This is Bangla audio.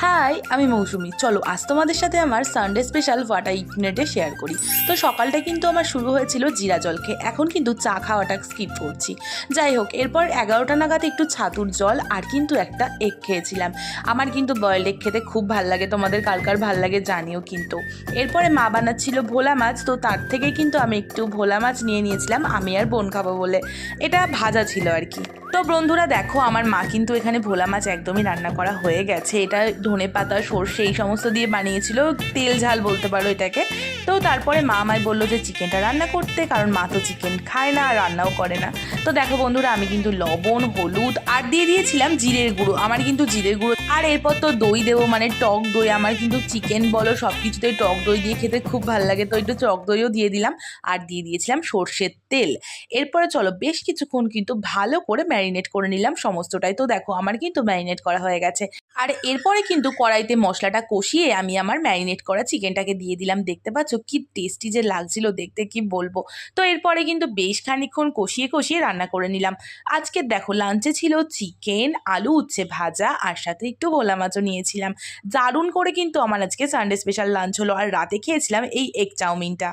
হাই, আমি মৌসুমি। চলো আজ তোমাদের সাথে আমার Sunday special what I eat share করি। তো সকালটা কিন্তু আমার শুরু হয়েছিল জিরা জল খেয়ে, এখন কিন্তু চা খাওয়াটা স্কিপ করছি। যাই হোক, এরপর 11টা নাগাদ একটু ছাতুর জল আর কিন্তু একটা এগ খেয়েছিলাম। আমার কিন্তু বয়েলড এগ খেতে খুব ভাল লাগে, তোমাদের কার ভাল লাগে জানিও কিন্তু। এরপরে মা বানাচ্ছিল ভোলা মাছ, তো তার থেকে কিন্তু আমি একটু ভোলা মাছ নিয়ে নিয়েছিলাম, আমি আর বোন খাবো বলে। এটা ভাজা ছিল আর কি। তো বন্ধুরা দেখো, আমার মা কিন্তু এখানে ভোলা মাছ একদমই রান্না করা হয়ে গেছে। এটা ধনেপাতা, সর্ষে এই সমস্ত দিয়ে বানিয়েছিল, তেল ঝাল বলতে পারো এটাকে। তো তারপরে মা আমায় বললো যে চিকেনটা রান্না করতে, কারণ মা তো চিকেন খায় না আর রান্নাও করে না। তো দেখো বন্ধুরা, আমি কিন্তু লবণ, হলুদ আর দিয়ে দিয়েছিলাম জিরের গুঁড়ো। আমার কিন্তু জিরের গুঁড়ো, আর এরপর তো দই দেবো, মানে টক দই। আমার কিন্তু চিকেন বলো সব কিছুতেই টক দই দিয়ে খেতে খুব ভালো লাগে, তো একটু টক দইও দিয়ে দিলাম। আর দিয়ে দিয়েছিলাম সর্ষের তেল। এরপরে চলো বেশ কিছুক্ষণ কিন্তু ভালো করে ম্যারিনেট করে নিলাম সমস্তটাই। তো দেখো আমার কিন্তু ম্যারিনেট করা হয়ে গেছে। আর এরপরে কিন্তু কড়াইতে মশলাটা কষিয়ে আমি আমার ম্যারিনেট করা চিকেনটাকে দিয়ে দিলাম। দেখতে পাচ্ছ কি টেস্টি যে লাগছিল দেখতে, কি বলবো। তো এরপরে কিন্তু বেশ খানিকক্ষণ কষিয়ে কষিয়ে রান্না করে নিলাম। আজকে দেখো লাঞ্চে ছিল চিকেন, আলু উচ্ছে ভাজা, আর সাথে একটু ভোলা মাছও নিয়েছিলাম। দারুণ করে কিন্তু আমার আজকে সানডে স্পেশাল লাঞ্চ হলো। আর রাতে খেয়েছিলাম এই এগ চাউমিনটা।